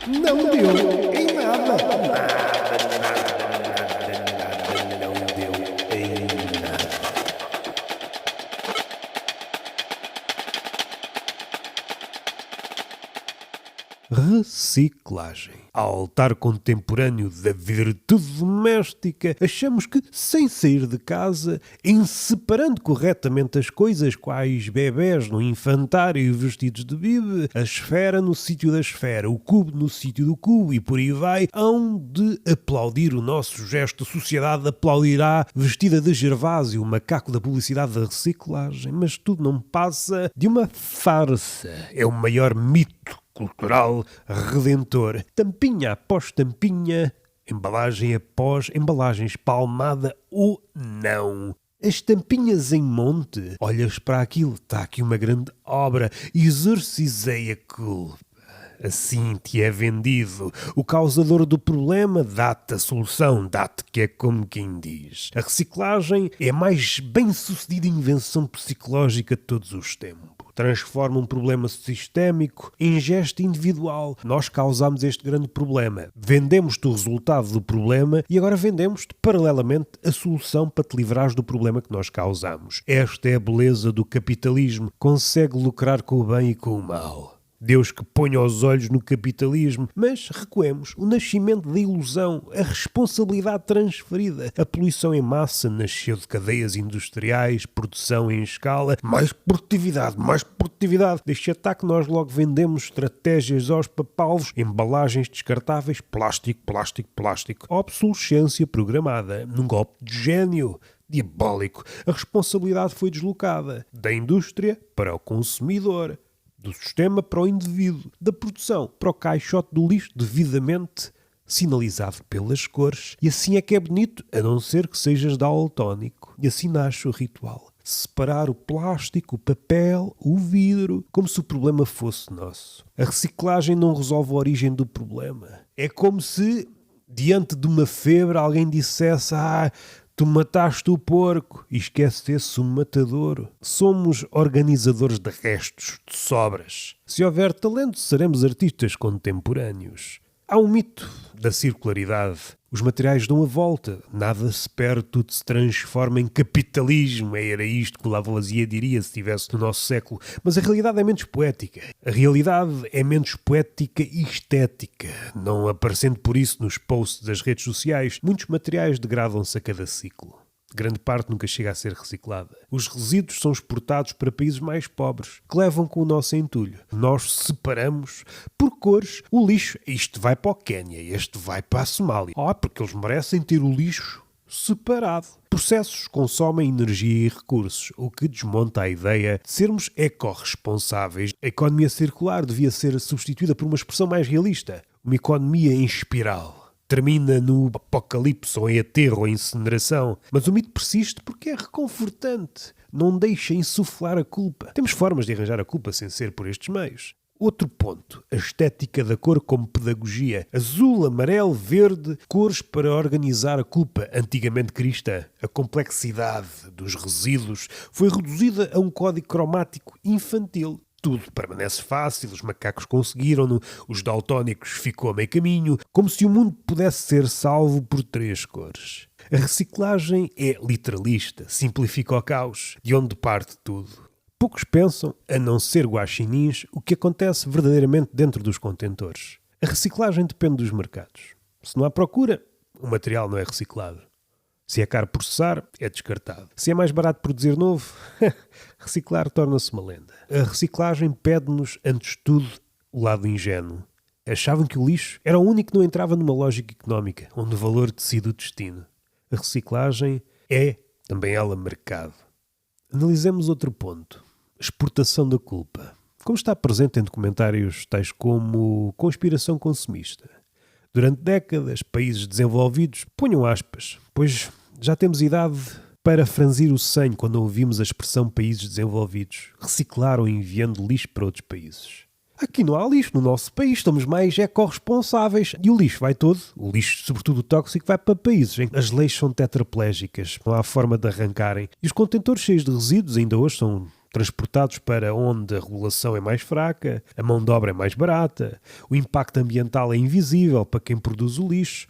Não deu em nada. Não deu em nada. Reciclagem. Altar contemporâneo da virtude doméstica, achamos que, sem sair de casa, em separando corretamente as coisas, quais bebés no infantário vestidos de bibe, a esfera no sítio da esfera, o cubo no sítio do cubo e por aí vai, hão de aplaudir o nosso gesto. A sociedade aplaudirá vestida de Gervásio, o macaco da publicidade da reciclagem. Mas tudo não passa de uma farsa. É o maior mito cultural redentor. Tampinha após tampinha, embalagem após embalagem, espalmada ou não. As tampinhas em monte, olhas para aquilo, está aqui uma grande obra, exorcizei a culpa. Assim te é vendido. O causador do problema dá-te a solução, dá-te que é como quem diz. A reciclagem é a mais bem-sucedida invenção psicológica de todos os tempos. Transforma um problema sistémico em gesto individual. Nós causamos este grande problema. Vendemos-te o resultado do problema e agora vendemos-te, paralelamente, a solução para te livrares do problema que nós causamos. Esta é a beleza do capitalismo. Consegue lucrar com o bem e com o mal. Deus que ponha os olhos no capitalismo, mas recuemos, o nascimento da ilusão, a responsabilidade transferida, a poluição em massa nasceu de cadeias industriais, produção em escala, mais produtividade, deixa estar que nós logo vendemos estratégias aos papalvos, embalagens descartáveis, plástico, obsolescência programada, num golpe de gênio. Diabólico, a responsabilidade foi deslocada da indústria para o consumidor. Do sistema para o indivíduo, da produção para o caixote do lixo devidamente sinalizado pelas cores. E assim é que é bonito, a não ser que sejas daltónico. E assim nasce o ritual. Separar o plástico, o papel, o vidro, como se o problema fosse nosso. A reciclagem não resolve a origem do problema. É como se, diante de uma febre, alguém dissesse: tu mataste o porco e esquecesse o matadouro. Somos organizadores de restos, de sobras. Se houver talento, seremos artistas contemporâneos. Há um mito da circularidade. Os materiais dão a volta. Nada se perde, tudo se transforma em capitalismo. Era isto que o Lavoisier diria se estivesse no nosso século. Mas a realidade é menos poética. A realidade é menos poética e estética. Não aparecendo por isso nos posts das redes sociais, muitos materiais degradam-se a cada ciclo. Grande parte nunca chega a ser reciclada. Os resíduos são exportados para países mais pobres, que levam com o nosso entulho. Nós separamos por cores o lixo. Isto vai para o Quénia, este vai para a Somália. Porque eles merecem ter o lixo separado. Processos consomem energia e recursos, o que desmonta a ideia de sermos ecorresponsáveis. A economia circular devia ser substituída por uma expressão mais realista. Uma economia em espiral. Termina no apocalipse, ou em aterro, ou em incineração. Mas o mito persiste porque é reconfortante. Não deixa insuflar a culpa. Temos formas de arranjar a culpa sem ser por estes meios. Outro ponto, a estética da cor como pedagogia. Azul, amarelo, verde, cores para organizar a culpa antigamente cristã. A complexidade dos resíduos foi reduzida a um código cromático infantil. Tudo permanece fácil, os macacos conseguiram-no, os daltónicos ficou a meio caminho, como se o mundo pudesse ser salvo por 3 cores. A reciclagem é literalista, simplifica o caos, de onde parte tudo. Poucos pensam, a não ser guaxinins, o que acontece verdadeiramente dentro dos contentores. A reciclagem depende dos mercados. Se não há procura, o material não é reciclado. Se é caro processar, é descartado. Se é mais barato produzir novo, reciclar torna-se uma lenda. A reciclagem pede-nos, antes de tudo, o lado ingênuo. Achavam que o lixo era o único que não entrava numa lógica económica, onde o valor decide o destino. A reciclagem é, também ela, mercado. Analisemos outro ponto. Exportação da culpa. Como está presente em documentários tais como Conspiração Consumista. Durante décadas, países desenvolvidos, ponham aspas, pois já temos idade para franzir o senho quando ouvimos a expressão países desenvolvidos, reciclaram enviando lixo para outros países. Aqui não há lixo no nosso país, estamos mais ecorresponsáveis. E o lixo vai todo, o lixo, sobretudo o tóxico, vai para países em que as leis são tetraplégicas, não há forma de arrancarem. E os contentores cheios de resíduos ainda hoje são transportados para onde a regulação é mais fraca, a mão de obra é mais barata, o impacto ambiental é invisível para quem produz o lixo.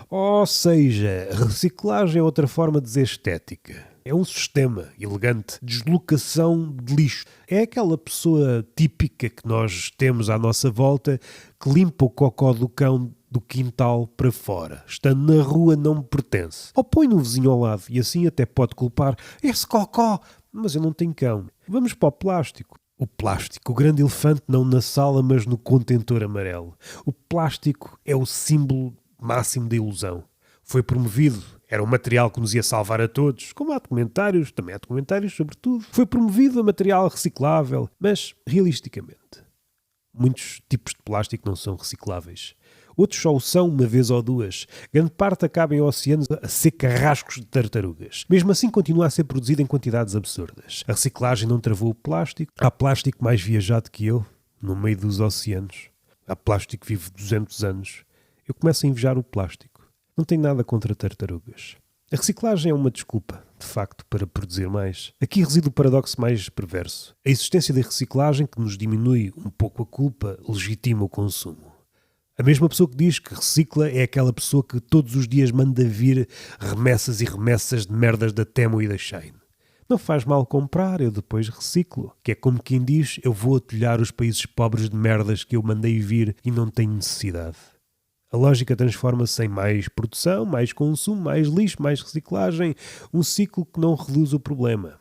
Ou seja, a reciclagem é outra forma de dizer estética. É um sistema elegante de deslocação de lixo. É aquela pessoa típica que nós temos à nossa volta que limpa o cocó do cão do quintal para fora. Estando na rua não me pertence. Ou põe no vizinho ao lado e assim até pode culpar esse cocó, mas eu não tenho cão. Vamos para o plástico. O plástico, o grande elefante não na sala, mas no contentor amarelo. O plástico é o símbolo máximo da ilusão. Foi promovido, era um material que nos ia salvar a todos, como há documentários, também há documentários sobre tudo. Foi promovido a material reciclável, mas realisticamente, muitos tipos de plástico não são recicláveis. Outros só o são uma vez ou duas. Grande parte acaba em oceanos a ser carrascos de tartarugas. Mesmo assim continua a ser produzido em quantidades absurdas. A reciclagem não travou o plástico. Há plástico mais viajado que eu, no meio dos oceanos. Há plástico que vive 200 anos. Eu começo a invejar o plástico. Não tenho nada contra tartarugas. A reciclagem é uma desculpa, de facto, para produzir mais. Aqui reside o paradoxo mais perverso. A existência da reciclagem, que nos diminui um pouco a culpa, legitima o consumo. A mesma pessoa que diz que recicla é aquela pessoa que todos os dias manda vir remessas e remessas de merdas da Temu e da Shein. Não faz mal comprar, eu depois reciclo. Que é como quem diz, eu vou atulhar os países pobres de merdas que eu mandei vir e não tenho necessidade. A lógica transforma-se em mais produção, mais consumo, mais lixo, mais reciclagem, um ciclo que não reduz o problema.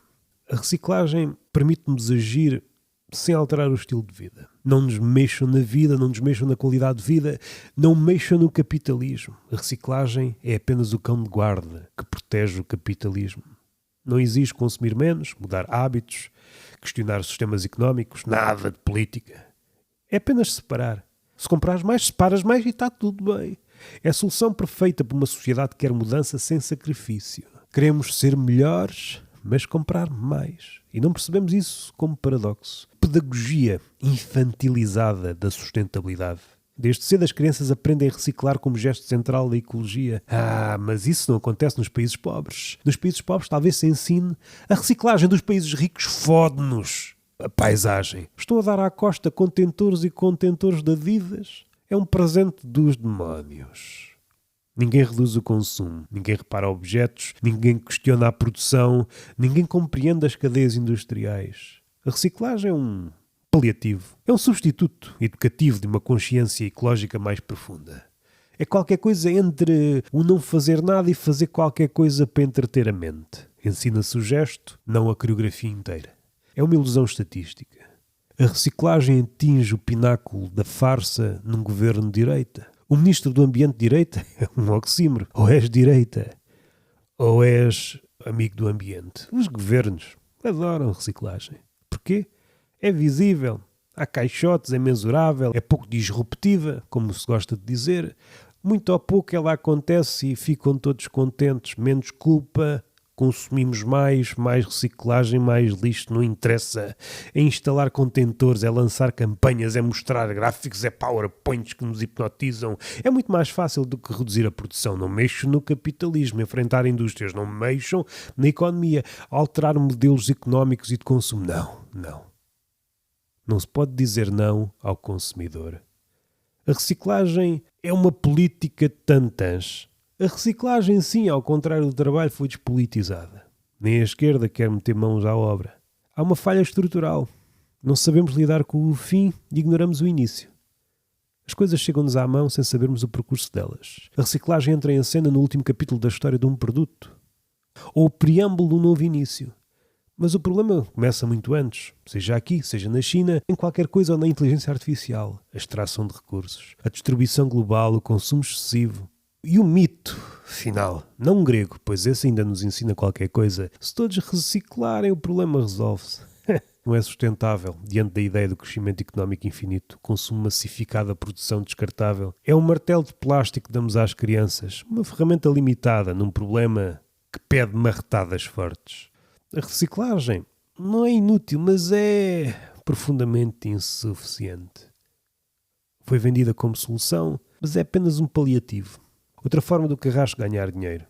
A reciclagem permite-nos agir sem alterar o estilo de vida. Não nos mexam na vida, não nos mexam na qualidade de vida, não mexam no capitalismo. A reciclagem é apenas o cão de guarda que protege o capitalismo. Não exige consumir menos, mudar hábitos, questionar sistemas económicos, nada de política. É apenas separar. Se comprares mais, separas mais e está tudo bem. É a solução perfeita para uma sociedade que quer mudança sem sacrifício. Queremos ser melhores, mas comprar mais. E não percebemos isso como paradoxo. Pedagogia infantilizada da sustentabilidade. Desde cedo as crianças aprendem a reciclar como gesto central da ecologia. Mas isso não acontece nos países pobres. Nos países pobres talvez se ensine. A reciclagem dos países ricos fode-nos a paisagem. Estão a dar à costa contentores e contentores de Adidas. É um presente dos demónios. Ninguém reduz o consumo, ninguém repara objetos, ninguém questiona a produção, ninguém compreende as cadeias industriais. A reciclagem é um paliativo, é um substituto educativo de uma consciência ecológica mais profunda. É qualquer coisa entre o não fazer nada e fazer qualquer coisa para entreter a mente. Ensina-se o gesto, não a coreografia inteira. É uma ilusão estatística. A reciclagem atinge o pináculo da farsa num governo de direita. O ministro do Ambiente de direita é um oxímoro. Ou és direita, ou és amigo do ambiente. Os governos adoram reciclagem. Porquê? É visível. Há caixotes, é mensurável, é pouco disruptiva, como se gosta de dizer. Muito ou pouco ela acontece e ficam todos contentes. Menos culpa, consumimos mais reciclagem, mais lixo, não interessa. É instalar contentores, é lançar campanhas, é mostrar gráficos, é PowerPoints que nos hipnotizam. É muito mais fácil do que reduzir a produção. Não mexam no capitalismo, enfrentar indústrias, não mexam na economia, alterar modelos económicos e de consumo. Não. Não se pode dizer não ao consumidor. A reciclagem é uma política de tantãs. A reciclagem, sim, ao contrário do trabalho, foi despolitizada. Nem a esquerda quer meter mãos à obra. Há uma falha estrutural. Não sabemos lidar com o fim e ignoramos o início. As coisas chegam-nos à mão sem sabermos o percurso delas. A reciclagem entra em cena no último capítulo da história de um produto. Ou o preâmbulo de um novo início. Mas o problema começa muito antes, seja aqui, seja na China, em qualquer coisa ou na inteligência artificial, a extração de recursos, a distribuição global, o consumo excessivo. E o mito final, não grego, pois esse ainda nos ensina qualquer coisa. Se todos reciclarem, o problema resolve-se. Não é sustentável, diante da ideia do crescimento económico infinito, consumo massificado, a produção descartável. É um martelo de plástico que damos às crianças, uma ferramenta limitada num problema que pede marretadas fortes. A reciclagem não é inútil, mas é profundamente insuficiente. Foi vendida como solução, mas é apenas um paliativo. Outra forma do carrasco ganhar dinheiro.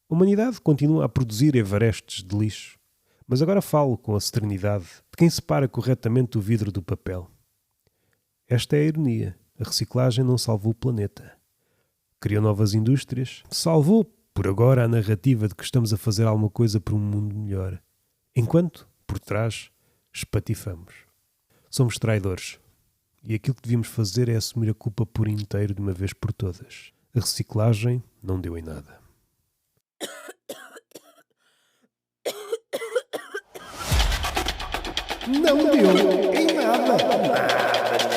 A humanidade continua a produzir everestes de lixo, Mas agora falo com a serenidade de quem separa corretamente o vidro do papel. Esta é a ironia. A reciclagem não salvou o planeta. Criou novas indústrias. Salvou, por agora, a narrativa de que estamos a fazer alguma coisa por um mundo melhor. Enquanto, por trás, espatifamos. Somos traidores. E aquilo que devíamos fazer é assumir a culpa por inteiro de uma vez por todas. A reciclagem não deu em nada. Não deu em nada.